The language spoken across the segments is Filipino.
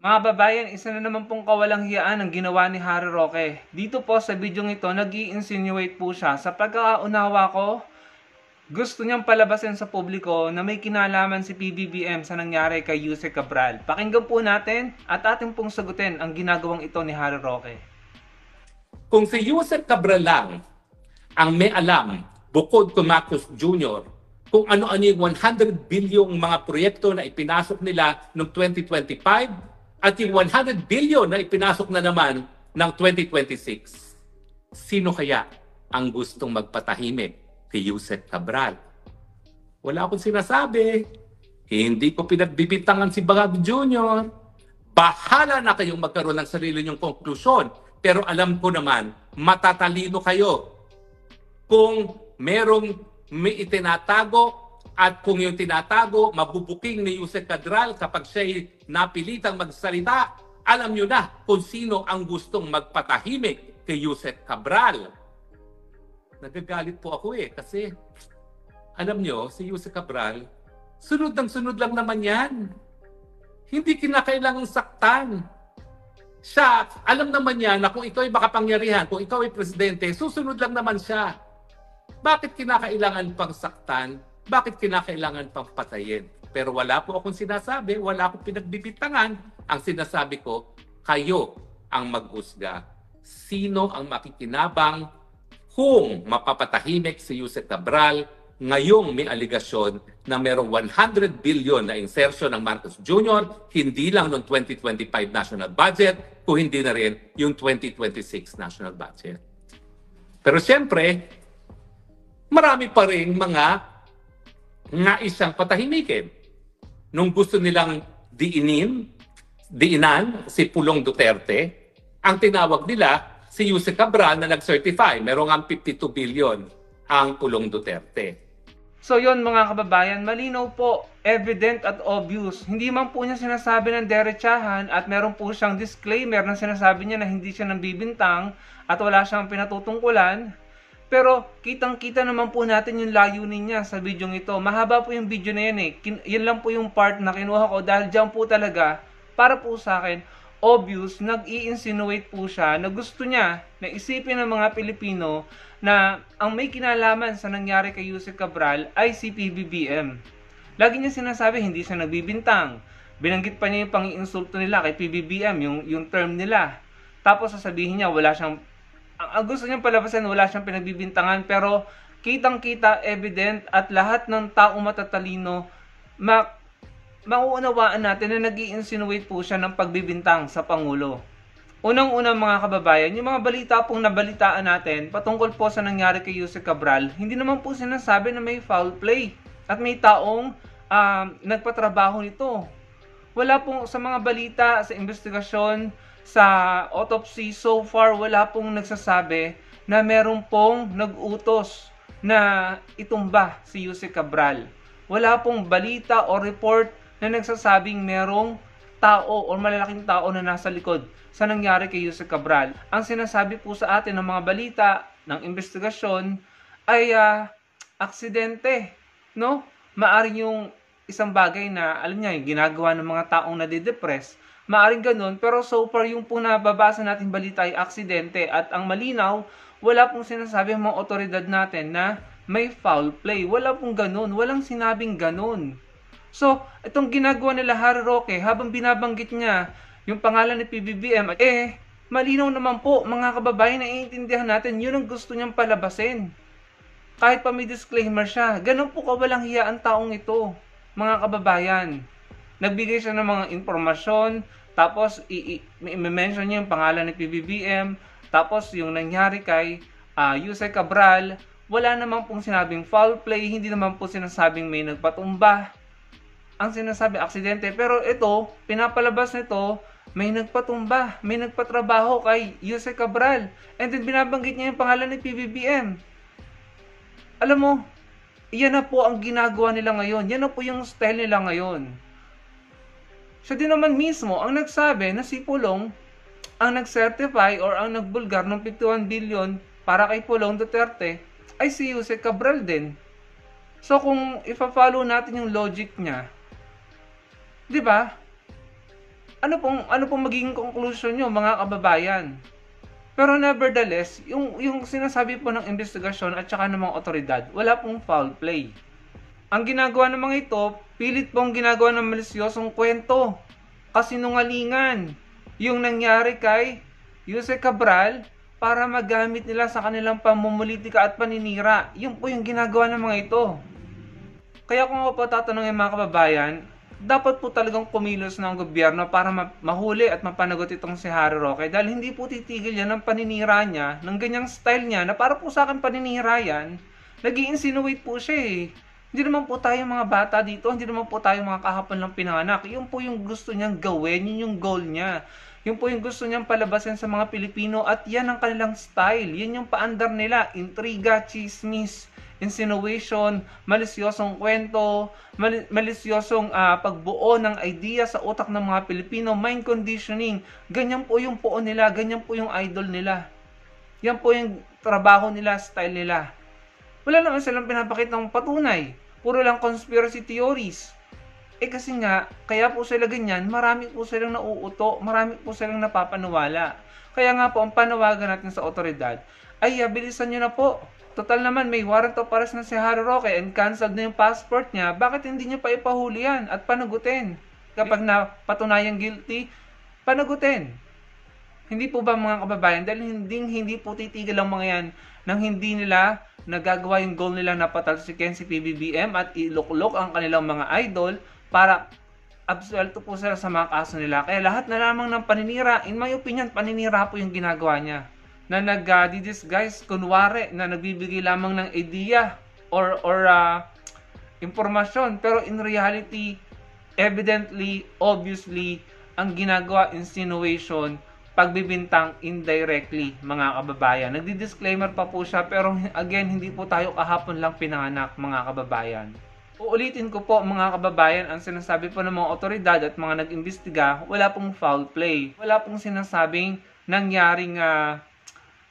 Mga babayan, isa na naman pong kawalang hiyaan ang ginawa ni Harry Roque. Dito po sa video ito, nag-i-insinuate po siya. Sa pagkakaunawa ko, gusto niyang palabasin sa publiko na may kinalaman si PBBM sa nangyari kay Yuse Cabral. Pakinggan po natin at ating pong sagutin ang ginagawang ito ni Harry Roque. Kung si Yusek Cabral lang ang may alam, bukod kay Marcos Jr., kung ano-ano yung 100 bilyong mga proyekto na ipinasok nila noong 2025 at yung 100 billion na ipinasok na naman ng 2026, sino kaya ang gustong magpatahimik kay Yusek Cabral? Wala akong sinasabi. Hindi ko pinagbibintangan si Bagag Jr. Bahala na kayong magkaroon ng sarili niyong konklusyon. Pero alam ko naman, matatalino kayo kung may itinatago at kung yung tinatago, mabubuking ni Yusek Cabral kapag siya'y napilitang magsalita, alam nyo na kung sino ang gustong magpatahimik kay Yusek Cabral. Nagagalit po ako kasi alam nyo, si Yusek Cabral, sunod lang naman yan. Hindi kinakailangang saktan. Siya, alam naman niya na kung ikaw ay makapangyarihan, kung ikaw ay presidente, susunod lang naman siya. Bakit kinakailangan pang saktan? Bakit kinakailangan pang patayin? Pero wala po akong sinasabi, wala akong pinagbibintangan. Ang sinasabi ko, kayo ang maghusga. Sino ang makikinabang kung mapapatahimik si Yusek Cabral ngayong may aligasyon na merong 100 billion na insertion ng Marcos Jr., hindi lang noong 2025 national budget, kung hindi na rin yung 2026 national budget. Pero siyempre, marami pa rin mga naisang patahimikin. Nung gusto nilang diinan si Pulong Duterte, ang tinawag nila si Yusek Cabral na nag-certify. Merong ang 52 billion ang Pulong Duterte. So yon mga kababayan, malinaw po, evident at obvious. Hindi man po niya sinasabi ng derechahan at meron po siyang disclaimer na sinasabi niya na hindi siya nambibintang at wala siyang pinatutungkulan. Pero kitang-kita naman po natin yung layunin niya sa video ito. Mahaba po yung video na yan Yan lang po yung part na kinuha ko dahil dyan po talaga, para po sa akin, obvious, nag-i-insinuate po siya na gusto niya na isipin ng mga Pilipino na ang may kinalaman sa nangyari kay Yusek Cabral ay si PBBM. Lagi niya sinasabi hindi siya nagbibintang. Binanggit pa niya yung pang-iinsulto nila kay PBBM, yung term nila. Tapos sasabihin niya wala siyang, ang gusto niyang palabasan wala siyang pinagbibintangan, pero kitang-kita, evident at lahat ng taong matatalino mauunawaan natin na nag-i-insinuate po siya ng pagbibintang sa Pangulo. Unang-unang mga kababayan, yung mga balita pong nabalitaan natin patungkol po sa nangyari kay Yusek Cabral, hindi naman po sinasabi na may foul play at may taong nagpatrabaho nito. Wala pong sa mga balita, sa investigasyon, sa autopsy, so far wala pong nagsasabi na meron pong nag-utos na itumba si Yusek Cabral. Wala pong balita o report na nagsasabing merong tao o malalaking tao na nasa likod sa nangyari kay Yusek Cabral. Ang sinasabi po sa atin ng mga balita ng investigasyon ay aksidente, no? Maaring yung isang bagay na alam niya, yung ginagawa ng mga taong nadidepress, maaring ganun, pero so far yung po nababasa natin balita ay aksidente at ang malinaw, wala pong sinasabi ang mga otoridad natin na may foul play. Wala pong ganun, walang sinabing ganun. So, itong ginagawa nila Harry Roque, habang binabanggit niya yung pangalan ni PBBM, malinaw naman po, mga kababayan, naiintindihan natin, yun ang gusto niyang palabasin. Kahit pa may disclaimer siya, ganun po kawalang hiya ang taong ito, mga kababayan. Nagbigay siya ng mga informasyon, tapos i-mention niya yung pangalan ni PBBM, tapos yung nangyari kay Yusek Cabral, wala naman pong sinabing foul play, hindi naman po sinasabing may nagpatumba. Ang sinasabi, aksidente. Pero ito, pinapalabas nito, may nagpatumba, may nagpatrabaho kay Yusek Cabral. And then binabanggit niya yung pangalan ni PBBM. Alam mo, yan na po ang ginagawa nila ngayon. Yan na po yung style nila ngayon. Siya din naman mismo ang nagsabi na si Pulong ang nag-certify or ang nagbulgar ng 51 billion para kay Pulong Duterte ay si Yusek Cabral din. So kung ifa-follow natin yung logic niya, 'di ba? Ano pong magiging conclusion nyo, mga kababayan? Pero nevertheless, yung sinasabi po ng investigasyon at saka ng mga otoridad, wala pong foul play. Ang ginagawa ng mga ito, pilit pong ginagawa ng malisyosong kwento, kasinungalingan, yung nangyari kay Jose Cabral para magamit nila sa kanilang pamumulitika at paninira. Yun po yung ginagawa ng mga ito. Kaya kung ako po tatanungin mga kababayan, dapat po talagang kumilos ng gobyerno para mahuli at mapanagot itong si Harry Roque dahil hindi po titigil yan ng paninira niya, ng ganyang style niya na para po sa akin paninira yan, nag-i-insinuate po siya eh. Hindi naman po tayo mga bata dito, hindi naman po tayo mga kahapon lang pinanganak. Yun po yung gusto niyang gawin, yun yung goal niya. Yun po yung gusto niyang palabasin sa mga Pilipino at yan ang kanilang style. Yan yung paandar nila, intriga, chismis, insinuation, malisyosong kwento, malisyosong pagbuo ng idea sa utak ng mga Pilipino, mind conditioning. Ganyan po yung puo nila, ganyan po yung idol nila. Yan po yung trabaho nila, style nila. Wala naman silang pinapakita ng patunay. Puro lang conspiracy theories. Kasi nga, kaya po sila ganyan, marami po silang nauuto, marami po silang napapaniwala. Kaya nga po, ang panawagan natin sa otoridad, ay bilisan nyo na po. Total naman, may warrant of arrest na si Harry Roque and canceled na yung passport niya. Bakit hindi niya pa ipahuli yan at panagutin? Kapag napatunayang guilty, panagutin. Hindi po ba mga kababayan? Dahil hindi po titigil ang mga yan nang hindi nila nagagawa yung goal nila na patalsikin si PBBM at iluklok ang kanilang mga idol para absuelto po sila sa mga kaso nila. Kaya lahat na lamang ng paninira, in my opinion, paninira po yung ginagawa niya. Na nag-disguise, kunwari, na nagbibigay lamang ng idea or informasyon. Pero in reality, evidently, obviously, ang ginagawa, insinuation, pagbibintang indirectly, mga kababayan. Nagdi-disclaimer pa po siya, pero again, hindi po tayo kahapon lang pinanganak, mga kababayan. Uulitin ko po, mga kababayan, ang sinasabi po ng mga otoridad at mga nag-imbestiga, wala pong foul play. Wala pong sinasabing nangyaring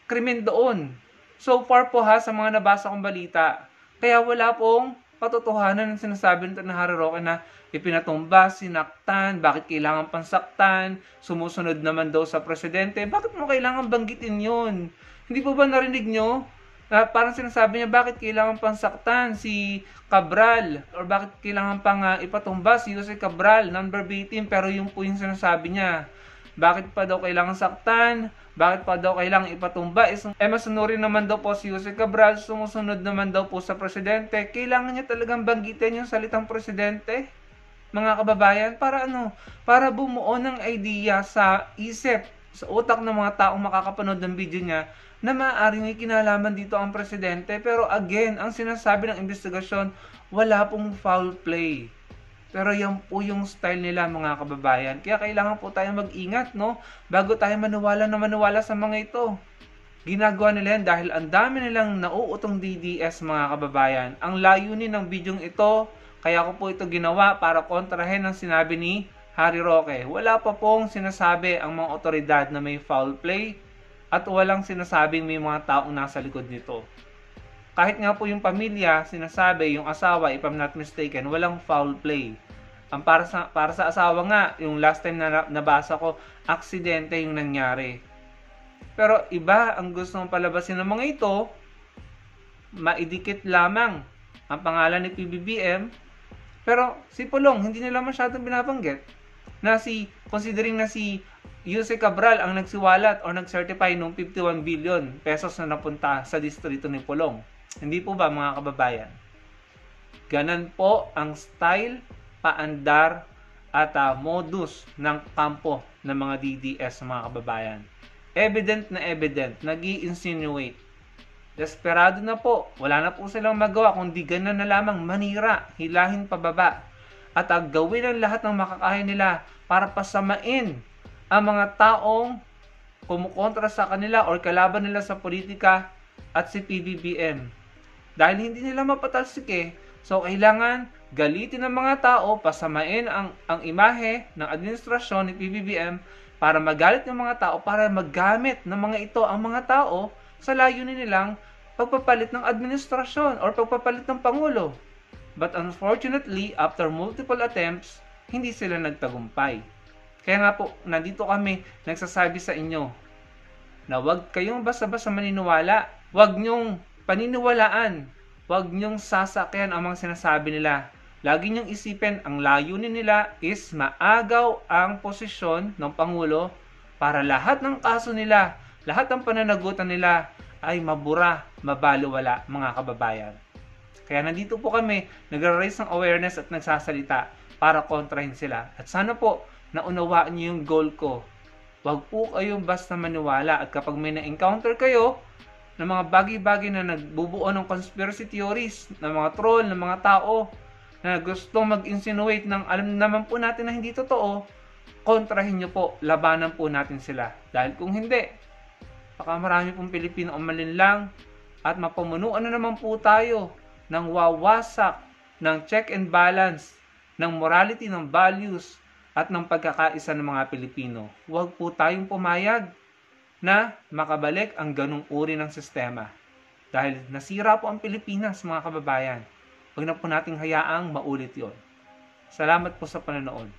krimen doon. So far po sa mga nabasa kong balita, kaya wala pong katotohanan ng sinasabi nito na Harry Roque na ipinatumba, sinaktan, bakit kailangan pansaktan, sumusunod naman daw sa presidente, bakit mo kailangan banggitin yun? Hindi po ba narinig nyo? Parang sinasabi niya, bakit kailangan pansaktan si Cabral? Or bakit kailangan pang ipatumba si Jose Cabral, non-verbatim, pero yung po yung sinasabi niya. Bakit pa daw kailangan saktan? Bakit pa daw kailangan ipatumba? Masunurin naman daw po si Jose Cabral, sumusunod naman daw po sa presidente. Kailangan niya talagang banggitin yung salitang presidente, mga kababayan, para ano? Para bumuo ng idea sa isip, sa utak ng mga taong makakapanood ng video niya na maaaring may kinalaman dito ang presidente. Pero again, ang sinasabi ng investigasyon, wala pong foul play. Pero yan po yung style nila, mga kababayan. Kaya kailangan po tayo mag-ingat, no? Bago tayo maniwala sa mga ito. Ginagawa nila yan dahil ang dami nilang nauutong DDS, mga kababayan. Ang layunin ng bidyong ito, kaya ko po ito ginawa para kontrahin ang sinabi ni Harry Roque. Wala pa pong sinasabi ang mga otoridad na may foul play at walang sinasabing may mga taong nasa likod nito. Kahit nga po yung pamilya, sinasabi, yung asawa, if I'm not mistaken, walang foul play. Ang para sa asawa nga, yung last time na nabasa ko, aksidente yung nangyari. Pero iba ang gusto mong palabasin ng mga ito, maidikit lamang ang pangalan ni PBBM, pero si Pulong, hindi nila masyadong binabanggit. Considering na si Jose Cabral ang nagsiwalat o nag-certify ng 51 billion pesos na napunta sa distrito ni Pulong. Hindi po ba, mga kababayan? Ganon po ang style, paandar, at modus ng kampo ng mga DDS, mga kababayan. Evident, nag-i-insinuate. Desperado na po, wala na po silang magawa kundi ganon na lamang manira, hilahin pababa, at gawin ang lahat ng makakaya nila para pasamain ang mga taong kumukontra sa kanila or kalaban nila sa politika at si PBBM. Dahil hindi nila mapatalsik so kailangan galitin ng mga tao, pasamain ang imahe ng administrasyon ni PBBM para magalit ng mga tao, para maggamit ng mga ito ang mga tao sa layunin nilang pagpapalit ng administrasyon or pagpapalit ng Pangulo. But unfortunately, after multiple attempts, hindi sila nagtagumpay. Kaya nga po, nandito kami nagsasabi sa inyo na huwag kayong basta-basta maniniwala. Huwag nyong paniniwalaan. Huwag nyong sasakyan ang mga sinasabi nila. Lagi nyong isipin, ang layunin nila is maagaw ang posisyon ng Pangulo para lahat ng kaso nila, lahat ng pananagutan nila ay mabura, mabaliwala, mga kababayan. Kaya nandito po kami, nag-raise ng awareness at nagsasalita para kontrahin sila. At sana po, naunawaan niyo yung goal ko. Huwag po kayong basta maniwala. At kapag may na-encounter kayo ng mga bagay-bagay na nagbubuo ng conspiracy theories, ng mga troll, ng mga tao, na gustong mag-insinuate ng alam naman po natin na hindi totoo, kontrahin nyo po, labanan po natin sila. Dahil kung hindi, baka marami pong Pilipino ang malinlang at mapamunuan na naman po tayo ng wawasak ng check and balance, ng morality, ng values, at ng pagkakaisa ng mga Pilipino. Huwag po tayong pumayag na makabalik ang ganung uri ng sistema. Dahil nasira po ang Pilipinas, mga kababayan. Huwag na po nating hayaang maulit yon. Salamat po sa panonood.